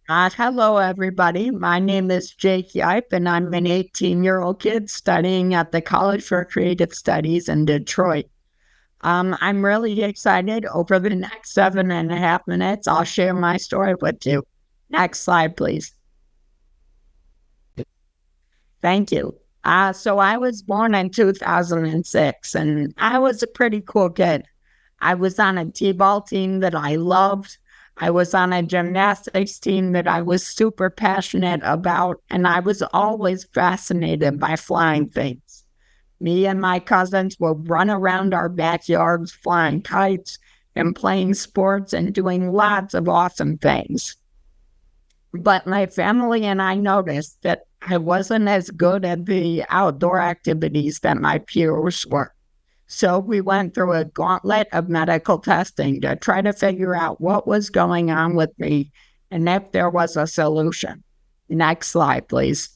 Hello, everybody. My name is Jake Juip, and I'm an 18-year-old kid studying at the College for Creative Studies in Detroit. I'm really excited. Over the next 7.5 minutes, I'll share my story with you. Next slide, please. Thank you. So I was born in 2006, and I was a pretty cool kid. I was on a t-ball team that I loved. I was on a gymnastics team that I was super passionate about, and I was always fascinated by flying things. Me and my cousins would run around our backyards flying kites and playing sports and doing lots of awesome things. But my family and I noticed that I wasn't as good at the outdoor activities that my peers were. So we went through a gauntlet of medical testing to try to figure out what was going on with me and if there was a solution. Next slide, please.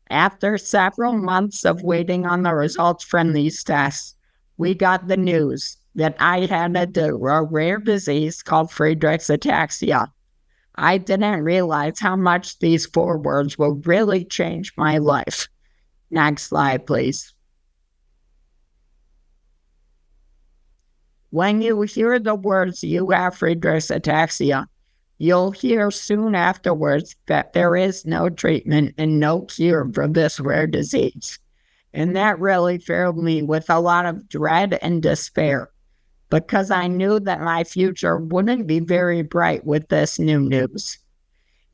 After several months of waiting on the results from these tests, we got the news that I had a rare disease called Friedreich's ataxia. I didn't realize how much these 4 words would really change my life. Next slide, please. When you hear the words "you have Friedreich's ataxia," you'll hear soon afterwards that there is no treatment and no cure for this rare disease. And that really filled me with a lot of dread and despair, because I knew that my future wouldn't be very bright with this new news.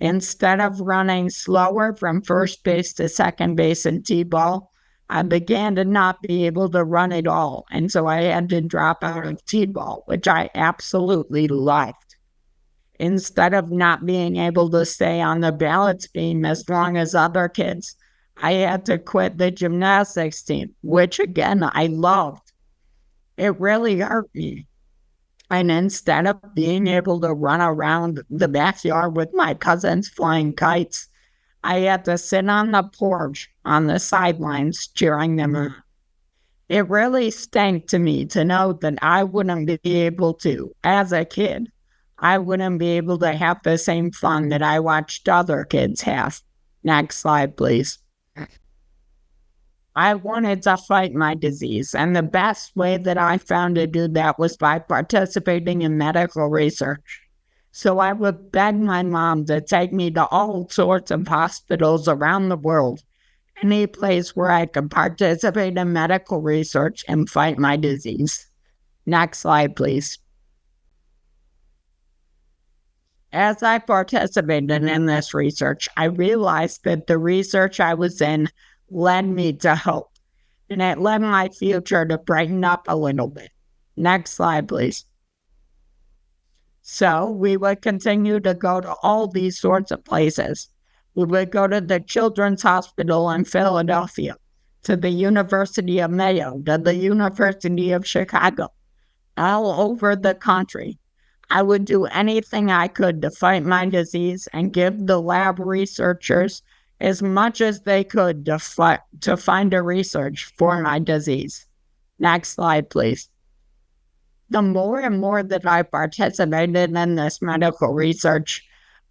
Instead of running slower from first base to second base in t-ball, I began to not be able to run at all, and so I had to drop out of t-ball, which I absolutely loved. Instead of not being able to stay on the balance beam as long as other kids, I had to quit the gymnastics team, which again I loved. It really hurt me. And instead of being able to run around the backyard with my cousins flying kites, I had to sit on the porch on the sidelines cheering them on. It really stank to me to know that I wouldn't be able to, as a kid, I wouldn't be able to have the same fun that I watched other kids have. Next slide, please. I wanted to fight my disease, and the best way that I found to do that was by participating in medical research. So I would beg my mom to take me to all sorts of hospitals around the world, any place where I could participate in medical research and fight my disease. Next slide, please. As I participated in this research, I realized that the research I was in led me to hope, and it led my future to brighten up a little bit. Next slide, please. So we would continue to go to all these sorts of places. We would go to the Children's Hospital in Philadelphia, to the University of Mayo, to the University of Chicago, all over the country. I would do anything I could to fight my disease and give the lab researchers as much as they could to find a research for my disease. Next slide, please. The more and more that I participated in this medical research,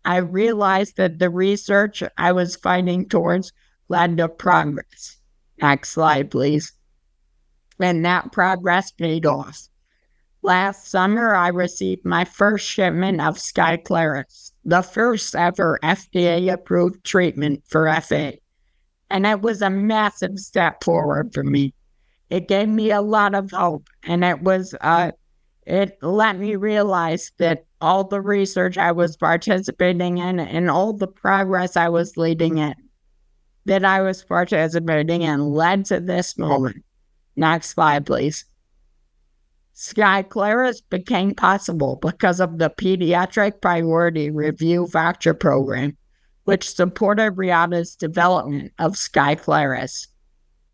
I realized that the research I was fighting towards led to progress. Next slide, please. And that progress paid off. Last summer, I received my first shipment of Skyclarys, the first ever FDA-approved treatment for FA. And it was a massive step forward for me. It gave me a lot of hope, and it let me realize that all the research I was participating in and all the progress I was leading in, that I was participating in, led to this moment. Next slide, please. Skyclarys became possible because of the Pediatric Priority Review Voucher Program, which supported Rihanna's development of Skyclarys.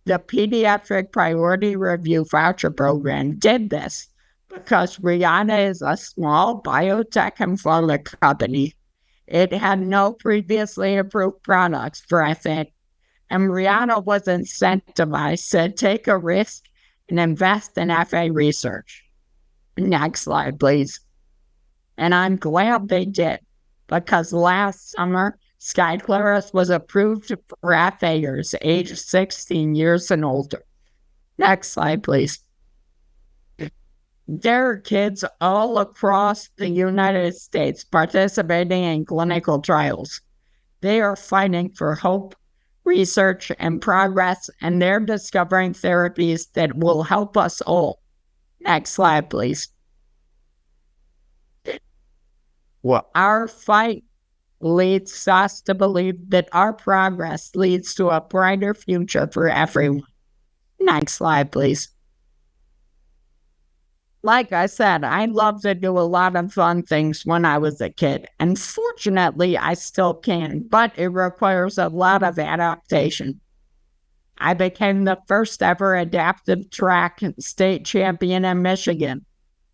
The Pediatric Priority Review Voucher Program did this because Rihanna is a small biotech and pharma company. It had no previously approved products for FA, and Rihanna was incentivized to take a risk and invest in FA research. Next slide, please. And I'm glad they did, because last summer, Skyclaris was approved for FAers aged 16 years and older. Next slide, please. There are kids all across the United States participating in clinical trials. They are fighting for hope, research, and progress, and they're discovering therapies that will help us all. Next slide, please. Well, our fight leads us to believe that our progress leads to a brighter future for everyone. Next slide, please. Like I said, I loved to do a lot of fun things when I was a kid, and fortunately, I still can, but it requires a lot of adaptation. I became the first ever adaptive track state champion in Michigan.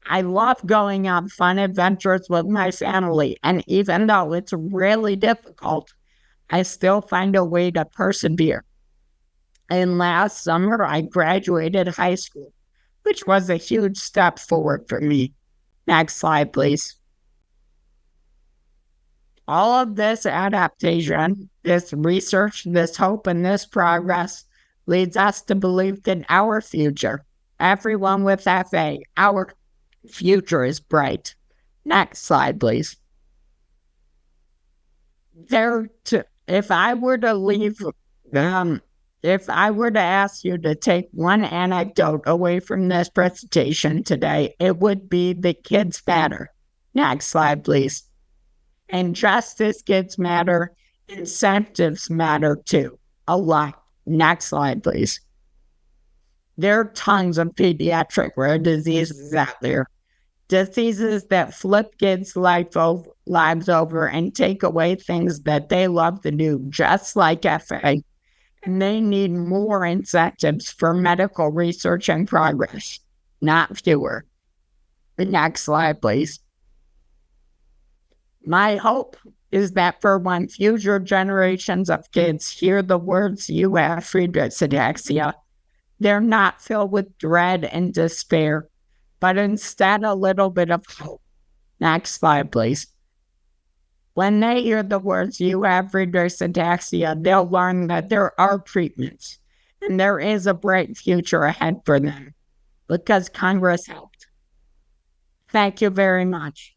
I love going on fun adventures with my family, and even though it's really difficult, I still find a way to persevere. And last summer, I graduated high school, which was a huge step forward for me. Next slide, please. All of this adaptation, this research, this hope, and this progress leads us to believe that our future, everyone with FA, our future is bright. Next slide, please. If I were to ask you to take one anecdote away from this presentation today, it would be that kids matter. Next slide, please. And just as kids matter, incentives matter too, a lot. Next slide, please. There are tons of pediatric rare diseases out there. Diseases that flip kids' lives over and take away things that they love to do, just like FA. And they need more incentives for medical research and progress, not fewer. The next slide, please. My hope is that for when future generations of kids hear the words "you have Friedreich's ataxia," they're not filled with dread and despair, but instead a little bit of hope. Next slide, please. When they hear the words "you have Friedreich's ataxia," they'll learn that there are treatments and there is a bright future ahead for them because Congress helped. Thank you very much.